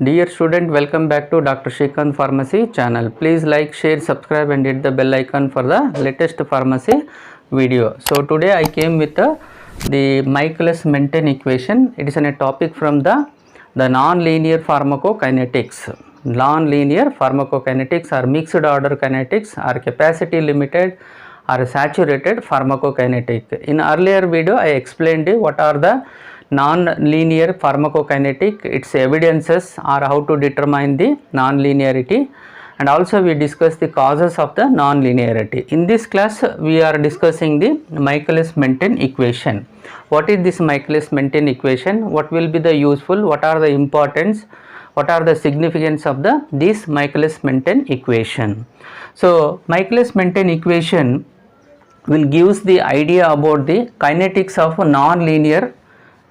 Dear student, welcome back to Dr. Shrikant Pharmacy channel. Please like, share, subscribe and hit the bell icon for the latest pharmacy video. So today I came with the Michaelis-Menten equation. It is a topic from the non-linear pharmacokinetics. Non-linear pharmacokinetics are mixed order kinetics, are capacity limited, are saturated pharmacokinetic. In earlier video I explained what are the non-linear pharmacokinetic, its evidences, or how to determine the non-linearity, and also we discussed the causes of the non-linearity. In this class we are discussing the Michaelis-Menten equation. What is this Michaelis-Menten equation? What will be the useful? What are the importance? What are the significance of this Michaelis-Menten equation? So Michaelis-Menten equation will gives the idea about the kinetics of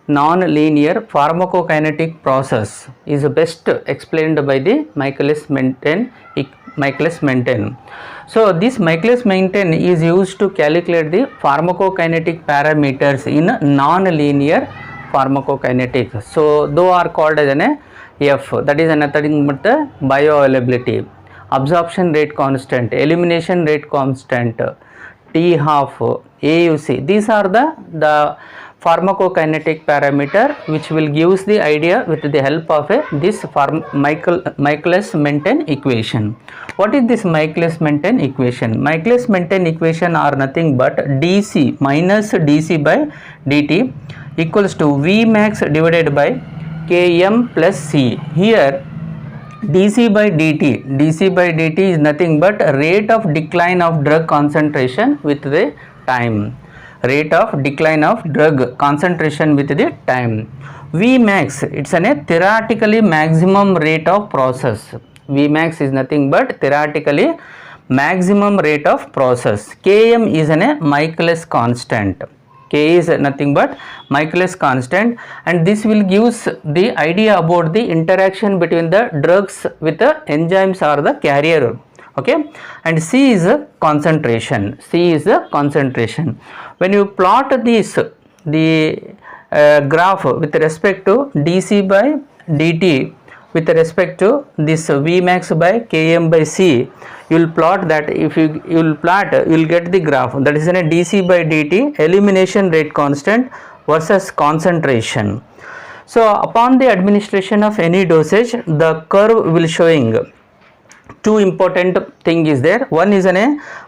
non-linear pharmacokinetic process is best explained by the Michaelis-Menten. So this Michaelis-Menten is used to calculate the pharmacokinetic parameters in non-linear pharmacokinetics. So those are called as an F, that is nothing but the bioavailability, absorption rate constant, elimination rate constant, T half, AUC. These are the pharmacokinetic parameter which will gives the idea with the help of this Michaelis-Menten equation. What is this Michaelis-Menten equation? Michaelis-Menten equation are nothing but dC minus dC by dt equals to Vmax divided by Km plus C. Here dC by dt is nothing but rate of decline of drug concentration with the time. Rate of decline of drug concentration with the time. Vmax, it's a theoretically maximum rate of process. Vmax is nothing but theoretically maximum rate of process. Km is a Michaelis constant. K is nothing but Michaelis constant, and this will gives the idea about the interaction between the drugs with the enzymes or the carrier. Okay, and C is a concentration. When you plot this graph with respect to dC by dt with respect to this Vmax by Km by C, you will plot that. If you will plot, you will get the graph that is in a dC by dt elimination rate constant versus concentration. So upon the administration of any dosage, the curve will showing two important thing is there. One is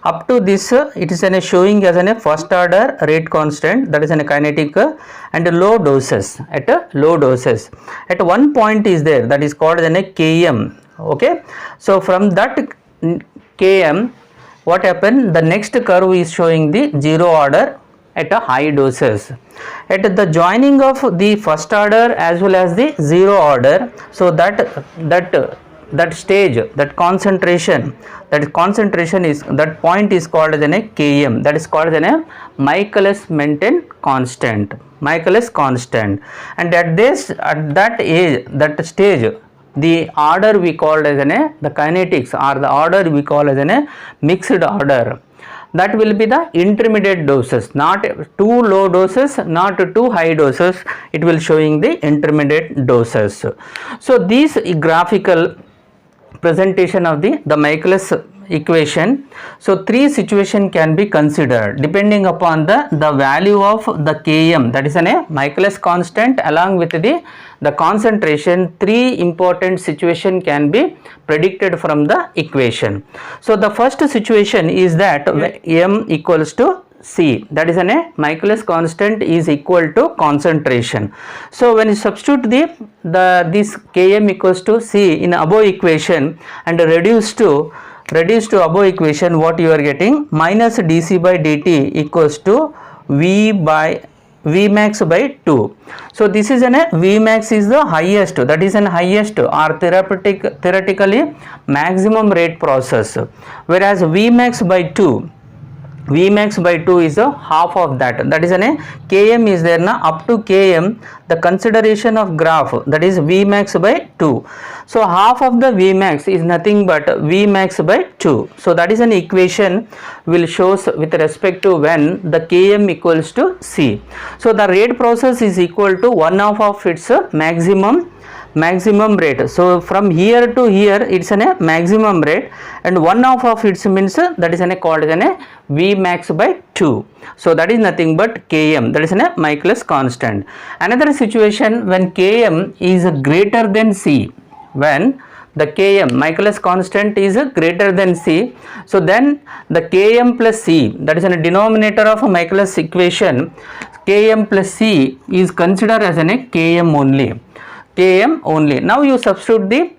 up to this it is showing as first order rate constant, that is kinetic, and low doses. At one point is there, that is called as Km. Okay, so from that Km, what happened, the next curve is showing the zero order at a high doses. At the joining of the first order as well as the zero order, so that stage, that concentration is, that point is called as a Km, that is called as a Michaelis-Menten constant. And at that stage, the order we called as the kinetics, or the order we call as a mixed order. That will be the intermediate doses, not too low doses, not too high doses. It will showing the intermediate doses. So this graphical presentation of the Michaelis equation. So three situation can be considered depending upon the value of the Km, that is a Michaelis constant, along with the concentration. Three important situation can be predicted from the equation. So the first situation is that M equals to C, that is a Michaelis constant is equal to concentration. So when you substitute this Km equals to C in above equation and reduce to above equation, what you are getting, minus dC by dt equals to Vmax by 2. So this is Vmax is the highest, that is highest or theoretically maximum rate process, whereas Vmax by 2 is a half of that. That is Km is there na, up to Km the consideration of graph, that is Vmax by 2. So half of the Vmax is nothing but Vmax by 2. So that is an equation will shows with respect to when the Km equals to C. So the rate process is equal to 1/2 of its maximum maximum rate. So from here to here it's a maximum rate, and 1/2 of it means that is called as a Vmax by 2. So that is nothing but Km, that is a Michaelis constant. Another situation when Km is greater than C, when the Km Michaelis constant is greater than C, so then the Km plus C, that is a denominator of a Michaelis equation, Km plus C is considered as a Km only. Km only. Now you substitute the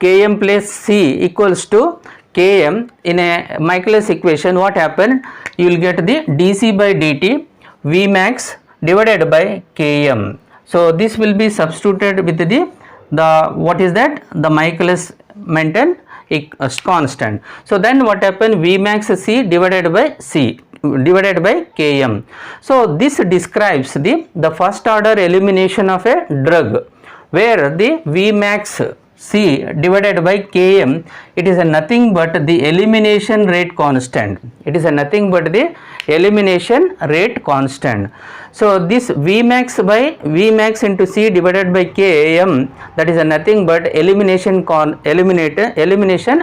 Km plus C equals to Km in a Michaelis equation. What happened? You will get the dC by dt Vmax divided by Km. So this will be substituted with the what is that? The Michaelis Menten constant. So then what happened? Vmax C divided by Km. So this describes the first order elimination of a drug, where the Vmax C divided by Km, it is a nothing but the elimination rate constant. It is a nothing but the elimination rate constant. So this Vmax by Vmax into C divided by Km, that is a nothing but elimination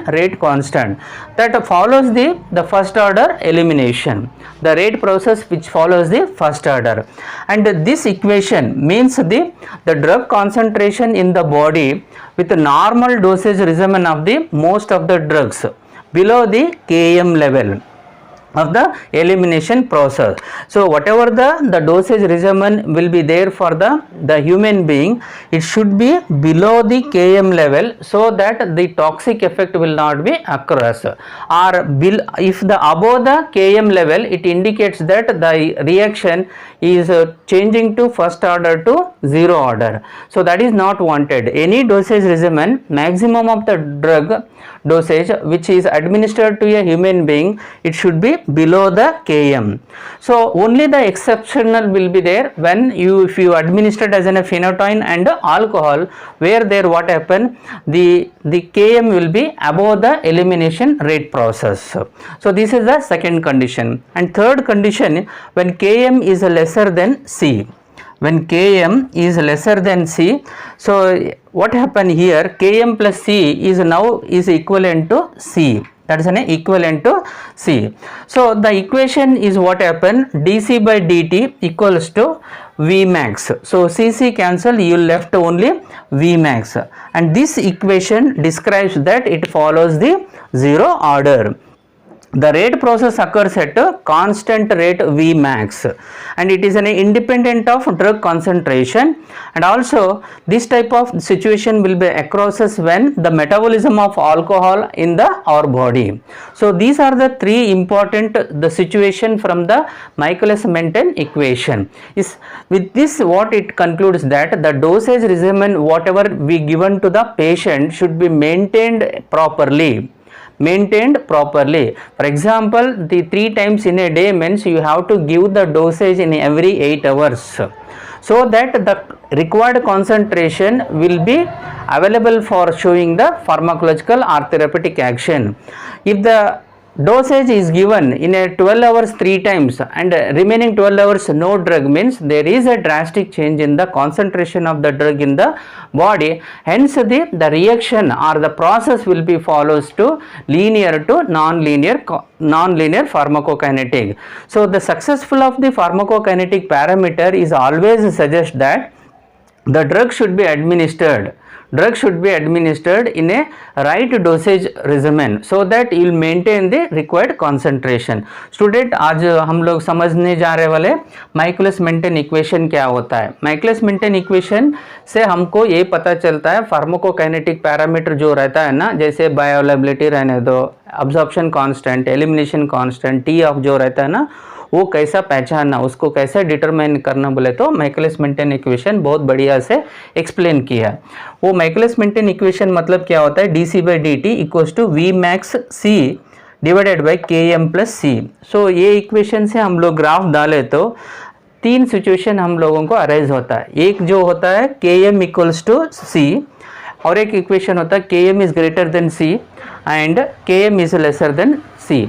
rate constant that follows the first order elimination, the rate process which follows the first order. And this equation means the drug concentration in the body with the normal dosage regimen of the most of the drugs below the Km level of the elimination process. So whatever the dosage regimen will be there for the human being, it should be below the Km level, so that the toxic effect will not be occurs, or if the above the Km level, it indicates that the reaction is changing to first order to zero order. So that is not wanted. Any dosage regimen, maximum of the drug dosage which is administered to a human being, it should be below the Km. So only the exceptional will be there when if you administered as a phenytoin and alcohol, where there what happen, the Km will be above the elimination rate process. So this is the second condition. And third condition, when Km is lesser than C. When Km is lesser than C, so what happened here? Km plus C is now equivalent to C. That is an equivalent to C. So the equation is what happened? dC by dt equals to Vmax. So Cc cancel, you left only Vmax, and this equation describes that it follows the zero order. The rate process occurs at a constant rate Vmax, and it is an independent of drug concentration. And also this type of situation will be across when the metabolism of alcohol in our body. So these are the three important the situation from the Michaelis-Menten equation. With this what it concludes, that the dosage regimen whatever we given to the patient should be maintained properly. For example, the 3 times in a day means you have to give the dosage in every 8 hours, so that the required concentration will be available for showing the pharmacological or therapeutic action. If the dosage is given in a 12 hours 3 times and remaining 12 hours no drug, means there is a drastic change in the concentration of the drug in the body. Hence the reaction or the process will be follows to linear to non-linear pharmacokinetic. So the successful of the pharmacokinetic parameter is always suggest that the drug should be administered in a right dosage regimen, so that you will maintain the required concentration. Student, आज हम लोग समझने जा रहे वाले Michaelis-Menten equation क्या होता है. Michaelis-Menten इक्वेशन से हमको ये पता चलता है फार्माकोकाइनेटिक पैरामीटर जो रहता है ना, जैसे बायोअवेलेबिलिटी रहने दो, absorption constant, elimination constant, T of जो रहता है ना, वो कैसा पहचानना, उसको कैसे डिटरमाइन करना बोले तो Michaelis-Menten इक्वेशन बहुत बढ़िया से एक्सप्लेन किया है. वो Michaelis-Menten इक्वेशन मतलब क्या होता है? dC by dt equals to Vmax C divided by Km plus C. So ये इक्वेशन से हम लोग ग्राफ डाले तो 3 सिचुएशन हम लोगों को अराइज होता है. एक जो होता है Km इक्वल्स टू C, और एक इक्वेशन होता है Km is greater than C and Km is lesser than C.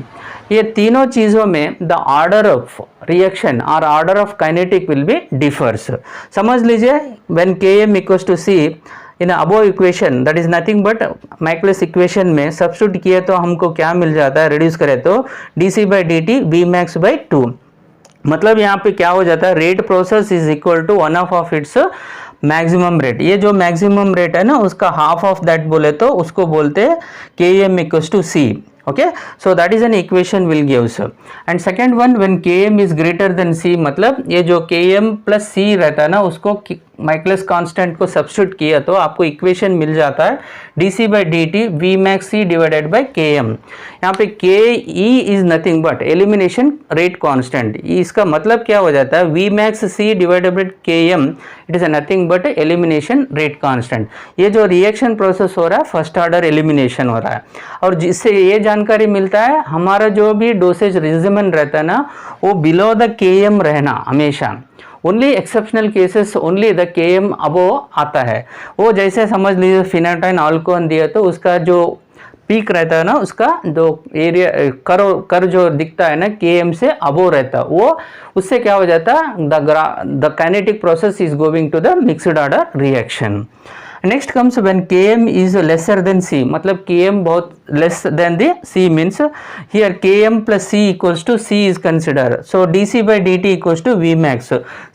ये तीनों चीज़ों में द ऑर्डर ऑफ रिएक्शन और order of kinetic will be differs. समझ लीजिए when Km equals to C, in above equation that is nothing but Maxwell's equation में substitute किए तो हमको क्या मिल जाता है, रिड्यूस करें तो d by d t v max by 2। मतलब यहाँ पे क्या हो जाता है, rate process is equal to one of its maximum rate. ये जो मैक्सिमम रेट है ना उसका हाफ ऑफ दैट बोले तो उसको बोलते हैं K M equals to C. okay, so that is an equation will gives। and second one when km is greater than c, मतलब ये जो km plus c रहता है ना उसको माइकलस कांस्टेंट को सब्स्टिट्यूट किया तो आपको इक्वेशन मिल जाता है dc by dt v max c divided by km। यहाँ पे ke is nothing but elimination rate constant. इसका मतलब क्या हो जाता है, v max c divided by km it is nothing but elimination rate constant. ये जो रिएक्शन प्रोसेस हो रहा है फर्स्ट ऑर्डर एलिमिनेशन हो रहा है, और जिससे ये जानकारी मिलता है हमारा जो भी डोसेज रेजिमेन रहता है ना वो बिलो द km रहना हमेशा। Only exceptional cases only the km अबो आता है। वो जैसे समझ लीजिए फिनाटाइन अल्कोहल दिया तो उसका जो पीक रहता है ना उसका जो एरिया कर जो दिखता है ना km से अबो रहता है, वो उससे क्या हो जाता है the kinetic process is going to the mixed order reaction. Next comes when km is lesser than c, मतलब km बहुत less than the c means here km plus c equals to c is consider, so dc by dt equals to v max।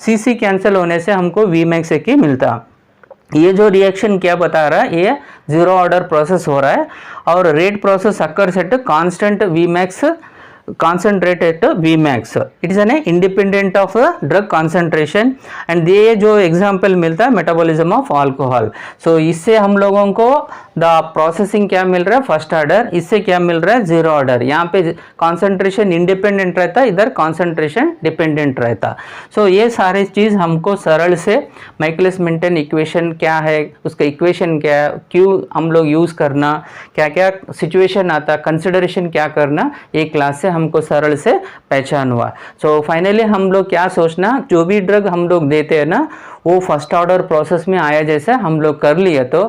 c cancel होने से हमको v max एक ही मिलता। ये जो reaction क्या बता रहा है, ये जीरो ऑर्डर प्रोसेस हो रहा है और rate process occurs at constant v max concentrate at Vmax. It is an independent of drug concentration and ये जो एग्जाम्पल मिलता है मेटाबॉलिज्म ऑफ अल्कोहल। सो इससे हम लोगों को द प्रोसेसिंग क्या मिल रहा है फर्स्ट ऑर्डर, इससे क्या मिल रहा है जीरो ऑर्डर। यहाँ पे कॉन्सेंट्रेशन इंडिपेंडेंट रहता है, इधर कॉन्सेंट्रेशन डिपेंडेंट रहता। सो ये सारे चीज़ हमको सरल से माइकलिस मेंटन इक्वेशन क्या है, उसका इक्वेशन क्या है, क्यों हम लोग यूज़ करना, क्या क्या सिचुएशन आता, कंसिडरेशन क्या करना, ये क्लास से हमको सरल से पहचान हुआ। सो फाइनली हम लोग क्या सोचना, जो भी ड्रग हम लोग देते हैं ना वो फर्स्ट ऑर्डर प्रोसेस में आया जैसे हम लोग कर लिए तो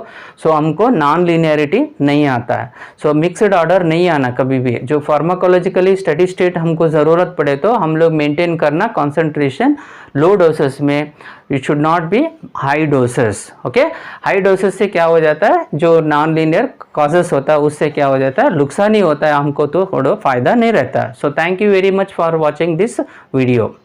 सो हमको नॉन लीनियरिटी नहीं आता है, सो मिक्सड ऑर्डर नहीं आना कभी भी। जो फार्माकोलॉजिकली स्टडी स्टेट हमको ज़रूरत पड़े तो हम लोग मेंटेन करना कॉन्सेंट्रेशन लो डोसेस में, it should not be high doses. Okay, high doses से क्या हो जाता है, जो नॉन लीनियर कॉजेस होता है उससे क्या हो जाता है, नुकसान ही होता है हमको, तो थोड़ा फायदा नहीं रहता। So thank you very much for watching this video.